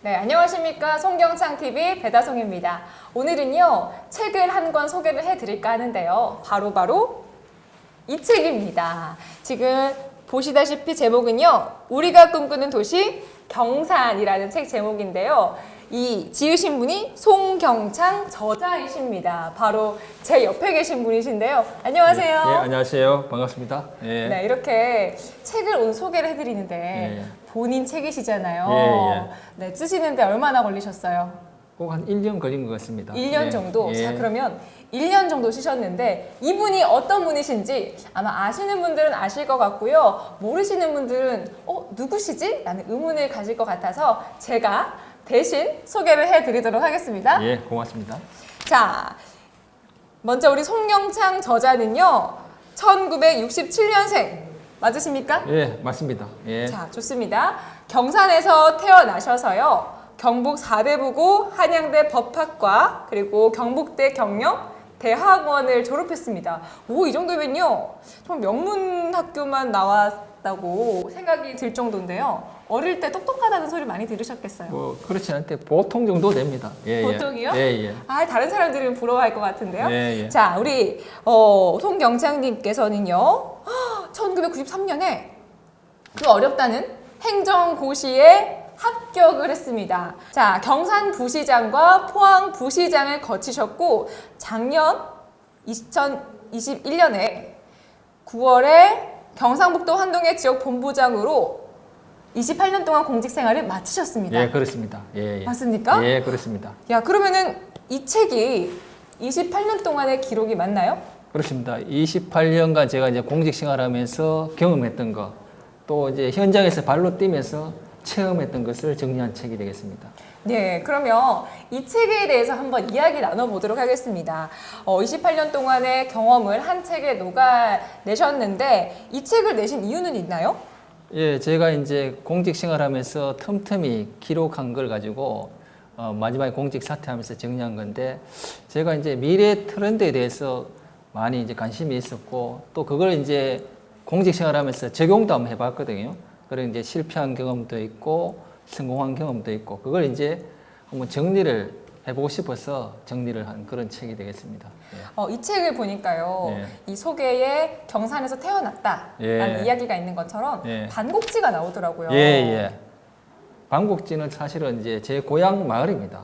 네, 안녕하십니까. 송경창TV 배다송입니다. 오늘은요, 책을 한 권 소개를 해드릴까 하는데요. 바로 이 책입니다. 지금 보시다시피 제목은요, 우리가 꿈꾸는 도시 경산이라는 책 제목인데요. 이 지으신 분이 송경창 저자이십니다. 바로 제 옆에 계신 분이신데요. 안녕하세요. 예, 안녕하세요. 반갑습니다. 예. 네, 이렇게 책을 오늘 소개를 해드리는데 본인 책이시잖아요. 네, 쓰시는데 얼마나 걸리셨어요? 꼭 한 1년 걸린 것 같습니다. 1년 정도? 예. 자, 그러면 1년 정도 쓰셨는데 이분이 어떤 분이신지 아마 아시는 분들은 아실 것 같고요. 모르시는 분들은 누구시지? 라는 의문을 가질 것 같아서 제가 대신 소개를 해드리도록 하겠습니다. 예, 고맙습니다. 자, 먼저 우리 송경창 저자는요. 1967년생 맞으십니까? 예, 맞습니다. 예. 자, 좋습니다. 경산에서 태어나셔서요. 경북 사대부고 한양대 법학과 그리고 경북대 경영 대학원을 졸업했습니다. 오, 이 정도면요. 좀 명문 학교만 나왔다고 생각이 들 정도인데요. 어릴 때 똑똑하다는 소리 많이 들으셨겠어요. 뭐 그렇지 않은데 보통 정도 됩니다. 예, 보통이요? 예, 예. 아, 다른 사람들은 부러워할 것 같은데요. 예, 예. 자, 우리 송경창님께서는요. 1993년에 그 어렵다는 행정고시에 합격을 했습니다. 자, 경산 부시장과 포항 부시장을 거치셨고 작년 2021년에 9월에 경상북도 환동의 지역 본부장으로 28년 동안 공직 생활을 마치셨습니다. 예, 그렇습니다. 예, 예. 맞습니까? 예, 그렇습니다. 야, 그러면은 이 책이 28년 동안의 기록이 맞나요? 그렇습니다. 28년간 제가 이제 공직 생활하면서 경험했던 거, 또 이제 현장에서 발로 뛰면서 체험했던 것을 정리한 책이 되겠습니다. 네, 그러면 이 책에 대해서 한번 이야기 나눠보도록 하겠습니다. 28년 동안의 경험을 한 책에 녹아내셨는데 이 책을 내신 이유는 있나요? 예, 제가 이제 공직 생활하면서 틈틈이 기록한 걸 가지고 마지막에 공직 사퇴하면서 정리한 건데 제가 이제 미래 트렌드에 대해서 많이 이제 관심이 있었고 또 그걸 이제 공직 생활하면서 적용도 한번 해봤거든요. 그리고 이제 실패한 경험도 있고 성공한 경험도 있고 그걸 이제 한번 정리를 해보고 싶어서 정리를 한 그런 책이 되겠습니다. 예. 이 책을 보니까요. 예. 이 소개에 경산에서 태어났다라는 예. 이야기가 있는 것처럼 예. 반곡지가 나오더라고요. 예, 예. 반곡지는 사실은 이제 제 고향 마을입니다.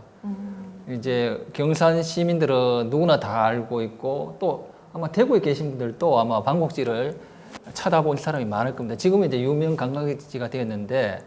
이제 경산 시민들은 누구나 다 알고 있고 또 아마 대구에 계신 분들도 아마 반곡지를 찾아본 사람이 많을 겁니다. 지금은 이제 유명 관광지가 되었는데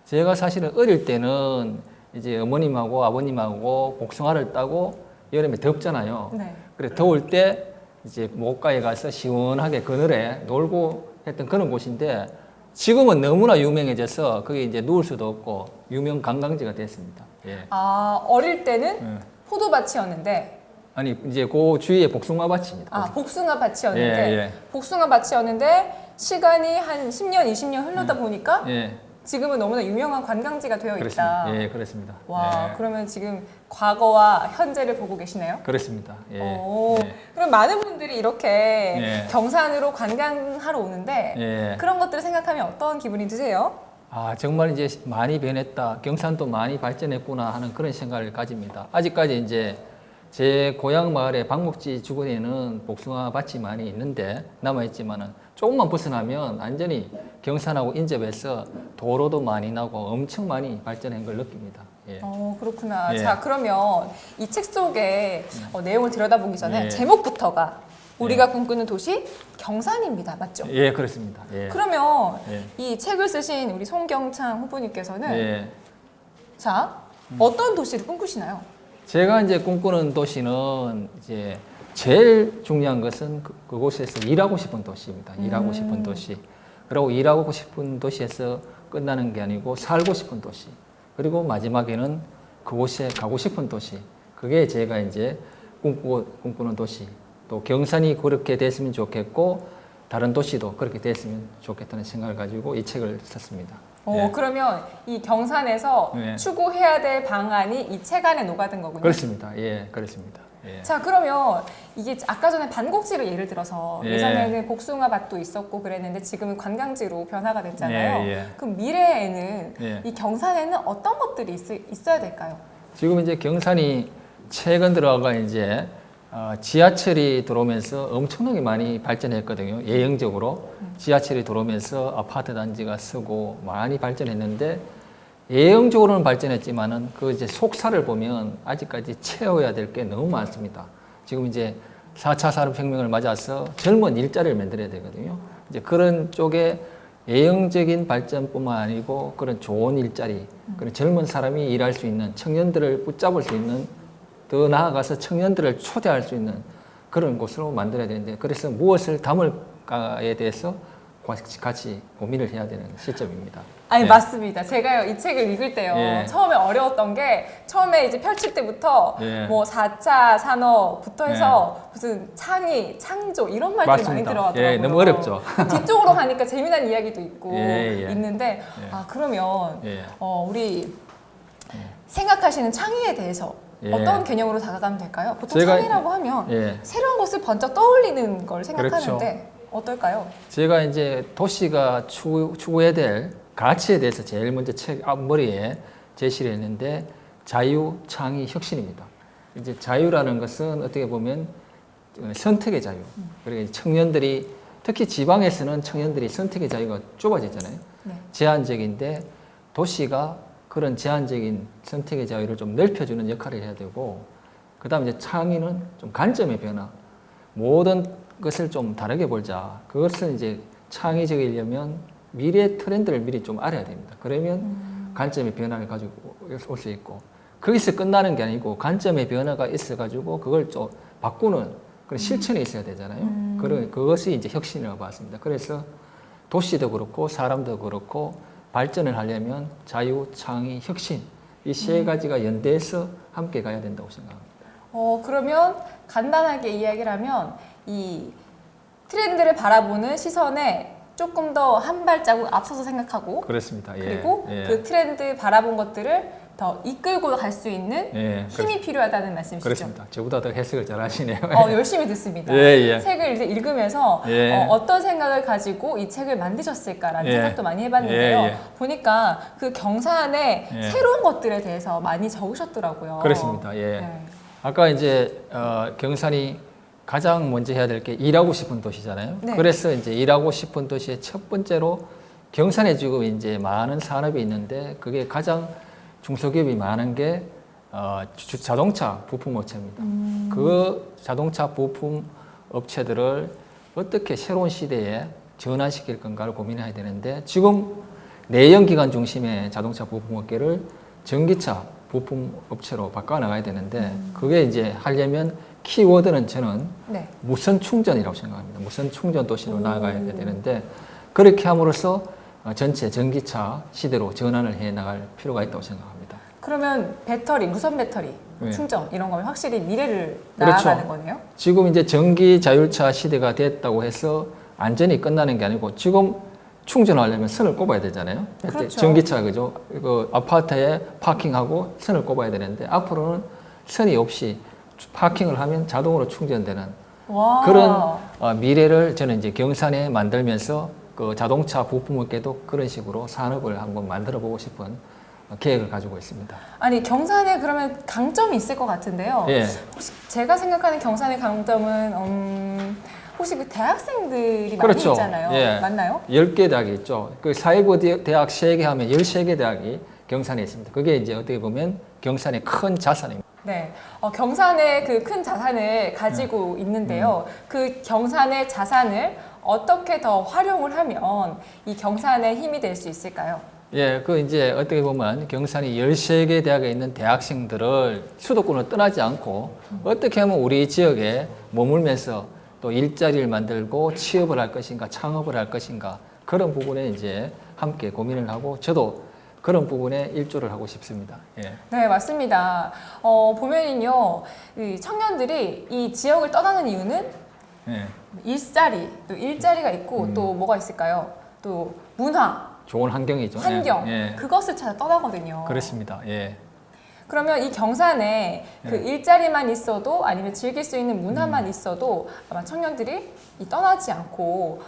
제가 사실은 어릴 때는 이제 어머님하고 아버님하고 복숭아를 따고 여름에 덥잖아요. 네. 그래 더울 때 이제 목가에 가서 시원하게 그늘에 놀고 했던 그런 곳인데 지금은 너무나 유명해져서 거기 이제 누울 수도 없고 유명 관광지가 됐습니다. 예. 아, 어릴 때는 예. 포도밭이었는데 아니 이제 그 주위에 복숭아 밭입니다. 복숭아 밭이었는데 예, 예. 복숭아 밭이었는데 시간이 한 10년, 20년 흐르다 보니까 예, 지금은 너무나 유명한 관광지가 되어 그렇습니다. 있다. 예, 그렇습니다. 와, 예, 그러면 지금 과거와 현재를 보고 계시네요? 그렇습니다. 예, 오, 예, 그럼 많은 분들이 이렇게 예. 경산으로 관광하러 오는데 예. 그런 것들을 생각하면 어떤 기분이 드세요? 아 정말 이제 많이 변했다. 경산도 많이 발전했구나 하는 그런 생각을 가집니다. 아직까지 이제 제 고향 마을의 방목지 주변에는 복숭아 밭이 많이 있는데 남아있지만은 조금만 벗어나면 완전히 경산하고 인접해서 도로도 많이 나고 엄청 많이 발전한 걸 느낍니다. 예. 그렇구나. 예. 자, 그러면 이 책 속에 내용을 들여다보기 전에 예. 제목부터가 우리가 꿈꾸는 도시 경산입니다. 맞죠? 예, 그렇습니다. 예. 그러면 예. 이 책을 쓰신 우리 송경창 후보님께서는 예. 자, 어떤 도시를 꿈꾸시나요? 제가 이제 꿈꾸는 도시는 이제 제일 중요한 것은 그곳에서 일하고 싶은 도시입니다. 일하고 싶은 도시. 그리고 일하고 싶은 도시에서 끝나는 게 아니고 살고 싶은 도시. 그리고 마지막에는 그곳에 가고 싶은 도시. 그게 제가 이제 꿈꾸는 도시. 또 경산이 그렇게 됐으면 좋겠고 다른 도시도 그렇게 됐으면 좋겠다는 생각을 가지고 이 책을 썼습니다. 예. 그러면 이 경산에서 예. 추구해야 될 방안이 이 책 안에 녹아든 거군요. 그렇습니다. 예, 그렇습니다. 예. 자, 그러면 이게 아까 전에 반곡지를 예를 들어서 예. 예전에는 복숭아 밭도 있었고 그랬는데 지금은 관광지로 변화가 됐잖아요. 예, 예. 그럼 미래에는 예. 이 경산에는 어떤 것들이 있어야 될까요? 지금 이제 경산이 최근 들어가 이제 지하철이 들어오면서 엄청나게 많이 발전했거든요. 예형적으로 지하철이 들어오면서 아파트 단지가 쓰고 많이 발전했는데 예형적으로는 발전했지만은 그 이제 속살을 보면 아직까지 채워야 될 게 너무 많습니다. 지금 이제 4차 산업혁명을 맞아서 젊은 일자리를 만들어야 되거든요. 이제 그런 쪽에 예형적인 발전뿐만 아니고 그런 좋은 일자리, 그런 젊은 사람이 일할 수 있는 청년들을 붙잡을 수 있는 더 나아가서 청년들을 초대할 수 있는 그런 곳으로 만들어야 되는데 그래서 무엇을 담을까에 대해서 같이 고민을 해야 되는 시점입니다. 아니, 네. 맞습니다. 제가요, 이 책을 읽을 때요, 예. 처음에 어려웠던 게, 처음에 이제 펼칠 때부터, 예. 뭐, 4차 산업부터 해서, 무슨 창의, 창조, 이런 말들이 많이 맞습니다. 들어가더라고요. 예, 너무 어렵죠. 뒤쪽으로 가니까 재미난 이야기도 있고, 예, 예. 있는데, 예. 아, 그러면, 예. 우리 생각하시는 창의에 대해서 예. 어떤 개념으로 다가가면 될까요? 보통 제가- 창의라고 하면, 예. 새로운 것을 번쩍 떠올리는 걸 생각하는데, 그렇죠. 어떨까요? 제가 이제 도시가 추구해야 될 가치에 대해서 제일 먼저 책 앞머리에 제시를 했는데 자유, 창의, 혁신입니다. 이제 자유라는 것은 어떻게 보면 선택의 자유. 그리고 청년들이 특히 지방에서는 청년들이 선택의 자유가 좁아지잖아요. 네. 제한적인데 도시가 그런 제한적인 선택의 자유를 좀 넓혀주는 역할을 해야 되고 그다음에 이제 창의는 좀 관점의 변화. 모든 것을 좀 다르게 보자. 그것을 이제 창의적이려면 미래 트렌드를 미리 좀 알아야 됩니다. 그러면 관점의 변화를 가지고 올 수 있고 거기서 끝나는 게 아니고 관점의 변화가 있어가지고 그걸 좀 바꾸는 그런 실천이 있어야 되잖아요. 그것이 이제 혁신이라고 봤습니다. 그래서 도시도 그렇고 사람도 그렇고 발전을 하려면 자유, 창의, 혁신 이 세 가지가 연대해서 함께 가야 된다고 생각합니다. 그러면 간단하게 이야기를 하면 이 트렌드를 바라보는 시선에 조금 더 한 발자국 앞서서 생각하고 그렇습니다. 예. 그리고 예. 그 트렌드 바라본 것들을 더 이끌고 갈 수 있는 예. 힘이 필요하다는 말씀이시죠? 그렇습니다. 저보다 더 해석을 잘 하시네요. 열심히 듣습니다. 예, 예. 책을 이제 읽으면서 예. 어떤 생각을 가지고 이 책을 만드셨을까라는 예. 생각도 많이 해봤는데요. 예, 예. 보니까 그 경산의 예. 새로운 것들에 대해서 많이 적으셨더라고요. 그렇습니다. 예. 네. 아까 이제 경산이 가장 먼저 해야 될 게 일하고 싶은 도시잖아요. 네. 그래서 이제 일하고 싶은 도시의 첫 번째로 경산에 지금 이제 많은 산업이 있는데 그게 가장 중소기업이 많은 게 자동차 부품 업체입니다. 그 자동차 부품 업체들을 어떻게 새로운 시대에 전환시킬 건가를 고민해야 되는데 지금 내연기관 중심의 자동차 부품 업계를 전기차 부품 업체로 바꿔 나가야 되는데 그게 이제 하려면 키워드는 저는 네. 무선 충전이라고 생각합니다. 무선 충전 도시로 나아가야 되는데 그렇게 함으로써 전체 전기차 시대로 전환을 해 나갈 필요가 있다고 생각합니다. 그러면 배터리, 무선 배터리, 네. 충전 이런 거면 확실히 미래를 그렇죠. 나아가는 거네요. 지금 이제 전기 자율차 시대가 됐다고 해서 안전이 끝나는 게 아니고 지금 충전하려면 선을 꼽아야 되잖아요. 그렇죠. 전기차 그죠? 그 아파트에 파킹하고 선을 꼽아야 되는데 앞으로는 선이 없이 파킹을 하면 자동으로 충전되는 와. 그런 미래를 저는 이제 경산에 만들면서 그 자동차 부품업계도 그런 식으로 산업을 한번 만들어 보고 싶은 계획을 가지고 있습니다. 아니 경산에 그러면 강점이 있을 것 같은데요. 예. 혹시 제가 생각하는 경산의 강점은 혹시 그 대학생들이 그렇죠. 많이 있잖아요. 예. 맞나요? 10개 대학이 있죠. 그 사회부 대학 3개 하면 13개 대학이 경산에 있습니다. 그게 이제 어떻게 보면 경산의 큰 자산입니다. 네. 경산의 그 큰 자산을 가지고 있는데요. 그 경산의 자산을 어떻게 더 활용을 하면 이 경산의 힘이 될 수 있을까요? 예, 그 이제 어떻게 보면 경산이 13개 대학에 있는 대학생들을 수도권을 떠나지 않고 어떻게 하면 우리 지역에 머물면서 또 일자리를 만들고 취업을 할 것인가 창업을 할 것인가 그런 부분에 이제 함께 고민을 하고 저도 그런 부분에 일조를 하고 싶습니다. 예. 네, 맞습니다. 보면은요, 이 청년들이 이 지역을 떠나는 이유는 예. 또 일자리가 있고 또 뭐가 있을까요? 또 문화, 좋은 환경이죠. 환경, 예. 예. 그것을 찾아 떠나거든요. 그렇습니다. 예. 그러면 이 경산에 그 네. 일자리만 있어도 아니면 즐길 수 있는 문화만 있어도 아마 청년들이 떠나지 않고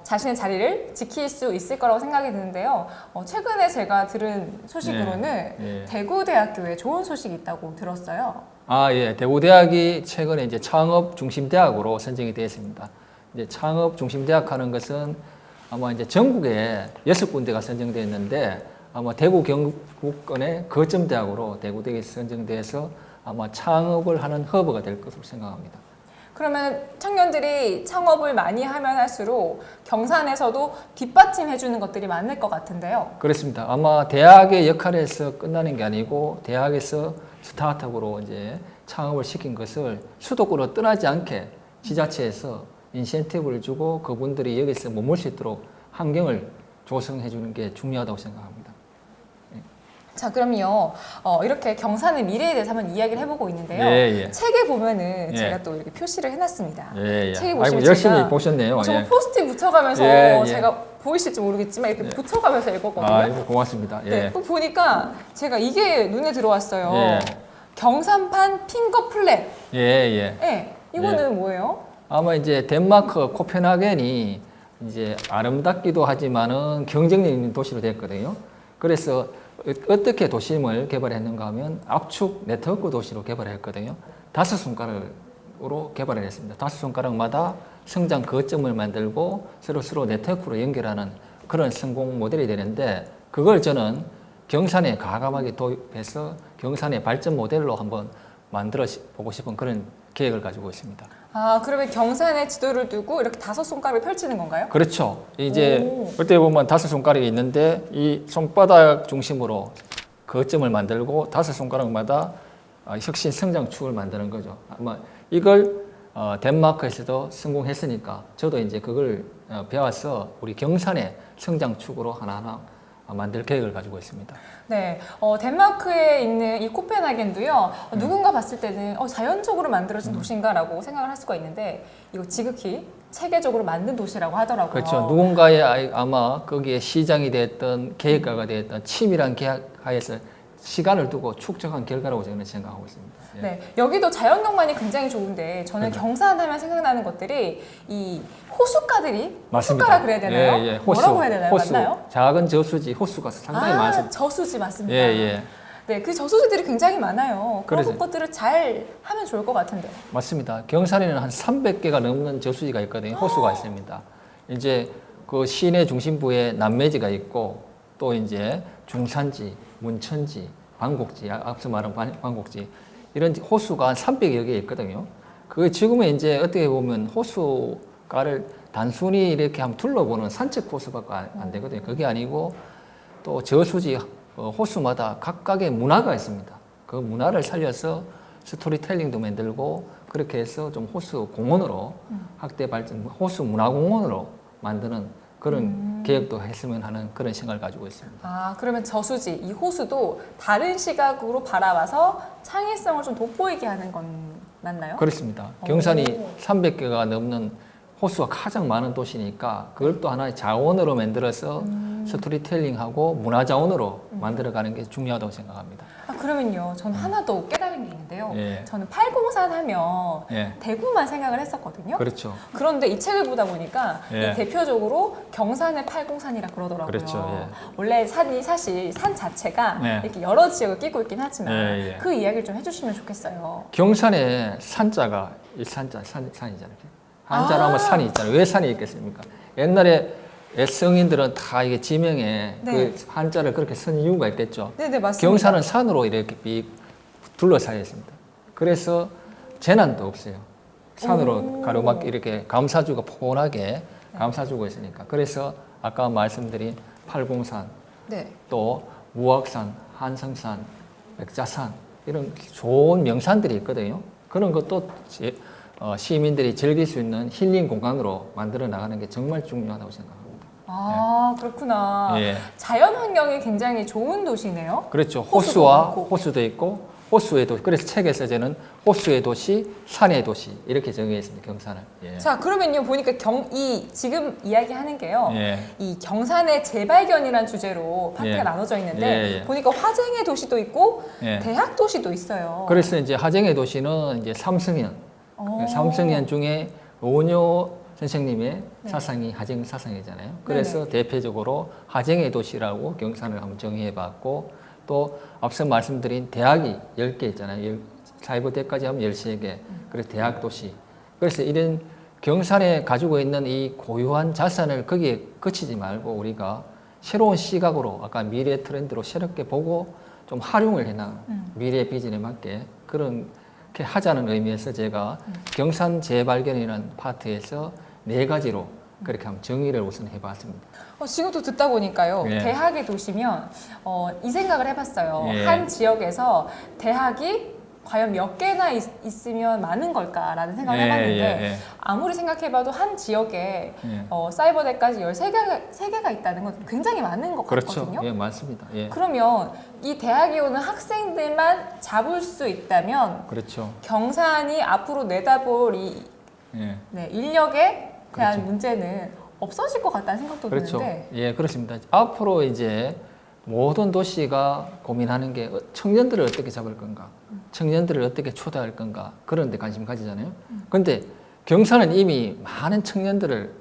자신의 자리를 지킬 수 있을 거라고 생각이 드는데요. 최근에 제가 들은 소식으로는 네. 대구대학교에 좋은 소식이 있다고 들었어요. 아, 예. 대구대학이 최근에 이제 창업 중심 대학으로 선정이 되었습니다. 이제 창업 중심 대학 하는 것은 아마 이제 전국에 6군데가 선정되었는데 아마 대구 경북권의 거점 대학으로 대구대학이 선정돼서 아마 창업을 하는 허브가 될 것으로 생각합니다. 그러면 청년들이 창업을 많이 하면 할수록 경산에서도 뒷받침해 주는 것들이 많을 것 같은데요. 그렇습니다. 아마 대학의 역할에서 끝나는 게 아니고 대학에서 스타트업으로 이제 창업을 시킨 것을 수도권으로 떠나지 않게 지자체에서 인센티브를 주고 그분들이 여기서 머물 수 있도록 환경을 조성해 주는 게 중요하다고 생각합니다. 자, 그럼요. 이렇게 경산의 미래에 대해서 한번 이야기를 해보고 있는데요. 예, 예. 책에 보면은 예. 제가 또 이렇게 표시를 해놨습니다. 예, 예. 책에 아이고, 보시면 열심히 제가 보셨네요. 저 예. 포스트잇 붙여가면서 예, 예. 제가 보이실지 모르겠지만 이렇게 붙여가면서 읽었거든요. 아이고, 고맙습니다. 예. 네, 또 보니까 제가 이게 눈에 들어왔어요. 예. 경산판 핑거 플랫. 예, 예. 네, 이거는 뭐예요? 아마 이제 덴마크 코펜하겐이 이제 아름답기도 하지만은 경쟁력 있는 도시로 됐거든요. 그래서 어떻게 도심을 개발했는가 하면 압축 네트워크 도시로 개발했거든요. 5손가락으로 개발을 했습니다. 5손가락마다 성장 거점을 만들고 서로 보내트워크로 연결하는 그런 성공 모델이 되는데 그걸 저는 경산에 과감하게 도입해서 경산의 발전 모델로 한번 만들어 보고 싶은 그런 계획을 가지고 있습니다. 아, 그러면 경산에 지도를 두고 이렇게 5손가락을 펼치는 건가요? 그렇죠. 이제 오. 어떻게 보면 5손가락이 있는데 이 손바닥 중심으로 거점을 만들고 5손가락마다 혁신 성장축을 만드는 거죠. 아마 이걸 덴마크에서도 성공했으니까 저도 이제 그걸 배워서 우리 경산의 성장축으로 하나하나 만들 계획을 가지고 있습니다. 네, 덴마크에 있는 이 코펜하겐도요. 누군가 봤을 때는 자연적으로 만들어진 도시인가라고 생각을 할 수가 있는데 이거 지극히 체계적으로 만든 도시라고 하더라고요. 그렇죠. 누군가의 아마 거기에 시장이 됐던 계획가가 됐던 치밀한 계획하에서 시간을 두고 축적한 결과라고 저는 생각하고 있습니다. 예. 네, 여기도 자연경관이 굉장히 좋은데 저는 그렇죠. 경산하면 생각나는 것들이 이 호숫가들이 맞습니다. 호숫가라 그래야 되나요? 예, 예. 호수, 뭐라고 해야 되나요? 호수, 맞나요? 작은 저수지 호수가 상당히 많습니다. 저수지 맞습니다. 예, 예. 네, 그 저수지들이 굉장히 많아요. 그런 그래서- 것들을 잘 하면 좋을 것 같은데. 맞습니다. 경산에는 한 300개가 넘는 저수지가 있거든요. 호수가 있습니다. 이제 그 시내 중심부에 남매지가 있고 또 이제 중산지, 문천지, 방곡지, 앞서 말한 방곡지 이런 호수가 한 300여 개 있거든요. 그 지금은 이제 어떻게 보면 호수가를 단순히 이렇게 한번 둘러보는 산책 호수밖에 안 되거든요. 그게 아니고 또 저수지 호수마다 각각의 문화가 있습니다. 그 문화를 살려서 스토리텔링도 만들고 그렇게 해서 좀 호수 공원으로 확대 발전, 호수 문화공원으로 만드는 그런 계획도 했으면 하는 그런 생각을 가지고 있습니다. 아, 그러면 저수지, 이 호수도 다른 시각으로 바라봐서 창의성을 좀 돋보이게 하는 건 맞나요? 그렇습니다. 경산이 오. 300개가 넘는 호수가 가장 많은 도시니까 그걸 또 하나의 자원으로 만들어서 스토리텔링하고 문화자원으로 만들어가는 게 중요하다고 생각합니다. 아, 그러면요, 저는 하나 더 깨달은 게 있는데요. 예. 저는 팔공산 하면 예. 대구만 생각을 했었거든요. 그렇죠. 그런데 이 책을 보다 보니까 예. 이 대표적으로 경산의 팔공산이라 그러더라고요. 그렇죠, 예. 원래 산이 사실 산 자체가 예. 이렇게 여러 지역을 끼고 있긴 하지만 예, 예. 그 이야기를 좀 해주시면 좋겠어요. 경산에 산자가 일산자 산이잖아요. 한자로 하면 산이 있잖아요. 왜 산이 있겠습니까? 옛날에 성인들은 다 이게 지명에 네. 그 한자를 그렇게 쓴 이유가 있겠죠. 네네, 맞습니다. 경산은 산으로 이렇게 삐 둘러싸여 있습니다. 그래서 재난도 없어요. 산으로 오. 가로막기 이렇게 감사주가 포근하게 감사주고 있으니까. 그래서 아까 말씀드린 팔공산, 네. 또 무악산, 한성산, 백자산 이런 좋은 명산들이 있거든요. 그런 것도 시민들이 즐길 수 있는 힐링 공간으로 만들어 나가는 게 정말 중요하다고 생각합니다. 아, 그렇구나. 예. 자연 환경이 굉장히 좋은 도시네요. 그렇죠. 호수도 호수와 많고. 호수도 있고 호수의 도시. 그래서 책에서 저는 호수의 도시, 산의 도시 이렇게 정의했습니다. 경산을. 예. 자, 그러면요 보니까 지금 이야기하는 게요. 예. 이 경산의 재발견이라는 주제로 파트가 예. 나눠져 있는데 예, 예. 보니까 화쟁의 도시도 있고 예. 대학 도시도 있어요. 그래서 이제 화쟁의 도시는 이제 삼성현. 삼성현 중에 오뇨 선생님의 사상이 화쟁 사상이잖아요. 그래서 대표적으로 화쟁의 도시라고 경산을 한번 정의해봤고 또 앞서 말씀드린 대학이 10개 있잖아요. 사이버대까지 하면 13개. 그래서 대학 도시. 그래서 이런 경산에 가지고 있는 이 고유한 자산을 거기에 그치지 말고 우리가 새로운 시각으로 아까 미래 트렌드로 새롭게 보고 좀 활용을 해나 미래 비전에 맞게 그렇게 하자는 의미에서 제가 경산 재발견이라는 파트에서 4가지로 그렇게 한번 정의를 우선 해봤습니다. 지금도 듣다 보니까요. 예. 대학의 도시면 이 생각을 해봤어요. 예. 한 지역에서 대학이 과연 몇 개나 있으면 많은 걸까라는 생각을 예, 해봤는데 예, 예. 아무리 생각해봐도 한 지역에 예. 사이버대까지 13개가 있다는 건 굉장히 많은 것 그렇죠. 같거든요. 예, 맞습니다. 예. 그러면 이 대학에 오는 학생들만 잡을 수 있다면 그렇죠. 경산이 앞으로 내다볼 이 예. 인력에 대한 그렇죠. 문제는 없어질 것 같다는 생각도 그렇죠. 드는데 예, 그렇습니다. 앞으로 이제 모든 도시가 고민하는 게 청년들을 어떻게 잡을 건가, 청년들을 어떻게 초대할 건가 그런 데 관심 가지잖아요. 그런데 경산은 이미 많은 청년들을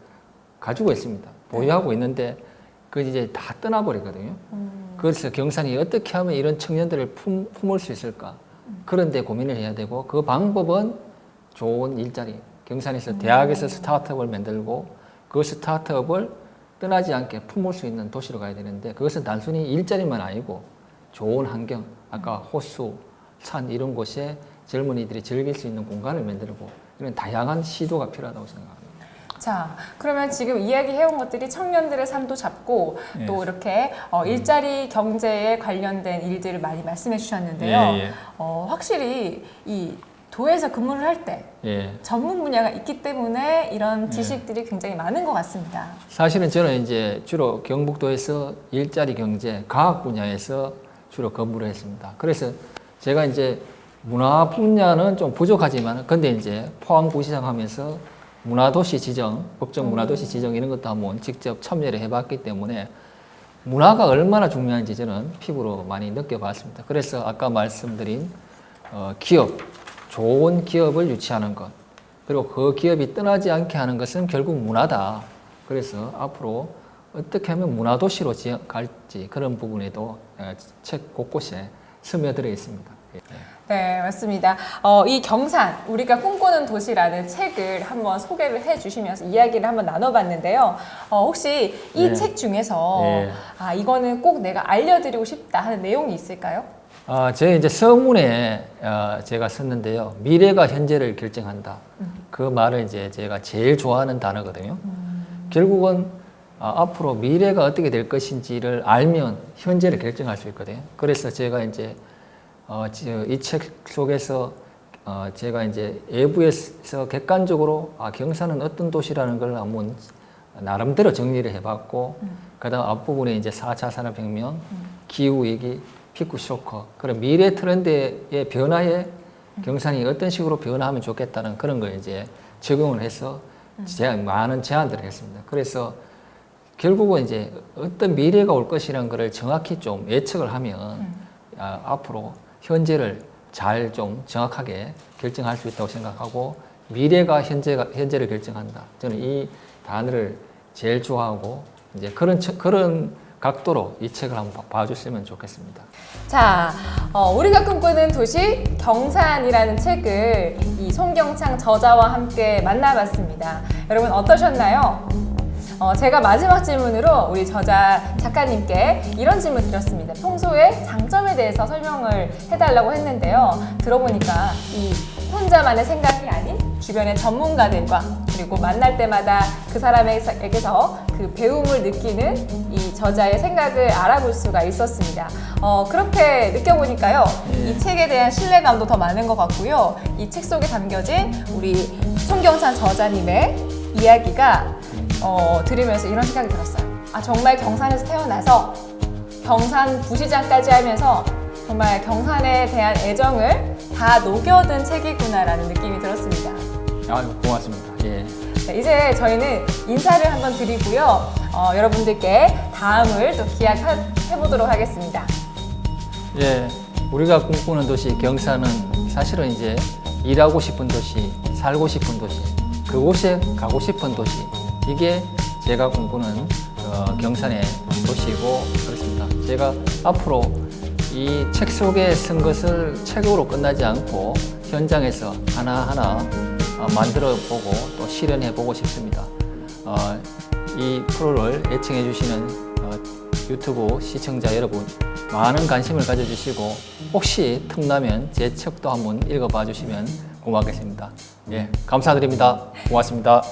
가지고 있습니다. 보유하고 있는데 그 이제 다 떠나버리거든요. 그래서 경산이 어떻게 하면 이런 청년들을 품을 수 있을까 그런 데 고민을 해야 되고 그 방법은 좋은 일자리, 경산에서 대학에서 스타트업을 만들고 그 스타트업을 떠나지 않게 품을 수 있는 도시로 가야 되는데 그것은 단순히 일자리만 아니고 좋은 환경, 아까 호수, 산 이런 곳에 젊은이들이 즐길 수 있는 공간을 만들고 이런 다양한 시도가 필요하다고 생각합니다. 자, 그러면 지금 이야기해온 것들이 청년들의 삶도 잡고 예. 또 이렇게 일자리 경제에 관련된 일들을 많이 말씀해 주셨는데요. 예. 확실히 이 도에서 근무를 할 때 예. 전문 분야가 있기 때문에 이런 지식들이 굉장히 많은 것 같습니다. 사실은 저는 이제 주로 경북도에서 일자리 경제, 과학 분야에서 주로 근무를 했습니다. 그래서 제가 이제 문화 분야는 좀 부족하지만, 근데 이제 포항구시장 하면서 문화도시 지정, 법정 문화도시 지정 이런 것도 한번 직접 참여를 해봤기 때문에 문화가 얼마나 중요한지 저는 피부로 많이 느껴봤습니다. 그래서 아까 말씀드린 기업, 좋은 기업을 유치하는 것, 그리고 그 기업이 떠나지 않게 하는 것은 결국 문화다. 그래서 앞으로 어떻게 하면 문화도시로 갈지 그런 부분에도 책 곳곳에 스며들어 있습니다. 네, 맞습니다. 이 경산, 우리가 꿈꾸는 도시라는 책을 한번 소개를 해주시면서 이야기를 한번 나눠봤는데요. 혹시 이 네. 책 중에서 네. 이거는 꼭 내가 알려드리고 싶다 하는 내용이 있을까요? 제 이제 서문에 제가 썼는데요. 미래가 현재를 결정한다. 그 말을 이제 제가 제일 좋아하는 단어거든요. 결국은 앞으로 미래가 어떻게 될 것인지를 알면 현재를 결정할 수 있거든요. 그래서 제가 이제 이 책 속에서 제가 이제 외부에서 객관적으로 경산은 어떤 도시라는 걸 한번 나름대로 정리를 해봤고, 그다음 앞부분에 이제 4차 산업혁명, 기후 위기, 피크 쇼크, 그런 미래 트렌드의 변화에 경산이 어떤 식으로 변화하면 좋겠다는 그런 걸 이제 적용을 해서 많은 제안들을 했습니다. 그래서 결국은 이제 어떤 미래가 올 것이라는 것을 정확히 좀 예측을 하면 앞으로 현재를 잘 좀 정확하게 결정할 수 있다고 생각하고, 미래가 현재를 결정한다. 저는 이 단어를 제일 좋아하고 이제 그런 각도로 이 책을 한번 봐주시면 좋겠습니다. 자, 우리가 꿈꾸는 도시 경산이라는 책을 이 송경창 저자와 함께 만나봤습니다. 여러분 어떠셨나요? 제가 마지막 질문으로 우리 저자 작가님께 이런 질문 드렸습니다. 평소에 장점에 대해서 설명을 해달라고 했는데요. 들어보니까 이 혼자만의 생각이 아닌 주변의 전문가들과 그리고 만날 때마다 그 사람에게서 그 배움을 느끼는 이 저자의 생각을 알아볼 수가 있었습니다. 그렇게 느껴보니까요. 이 책에 대한 신뢰감도 더 많은 것 같고요. 이 책 속에 담겨진 우리 송경찬 저자님의 이야기가 들으면서 이런 생각이 들었어요. 정말 경산에서 태어나서 경산 부시장까지 하면서 정말 경산에 대한 애정을 다 녹여든 책이구나라는 느낌이 들었습니다. 아유, 고맙습니다. 예. 네, 이제 저희는 인사를 한번 드리고요. 여러분들께 다음을 또 기약해 보도록 하겠습니다. 예, 우리가 꿈꾸는 도시 경산은 사실은 이제 일하고 싶은 도시, 살고 싶은 도시, 그곳에 가고 싶은 도시, 이게 제가 꿈꾸는 경산의 도시이고 그렇습니다. 제가 앞으로 이 책 속에 쓴 것을 책으로 끝나지 않고 현장에서 하나하나 만들어 보고 또 실현해 보고 싶습니다. 이 프로를 애청해 주시는 유튜브 시청자 여러분, 많은 관심을 가져주시고 혹시 틈나면 제 책도 한번 읽어봐 주시면 고맙겠습니다. 예, 감사드립니다. 고맙습니다.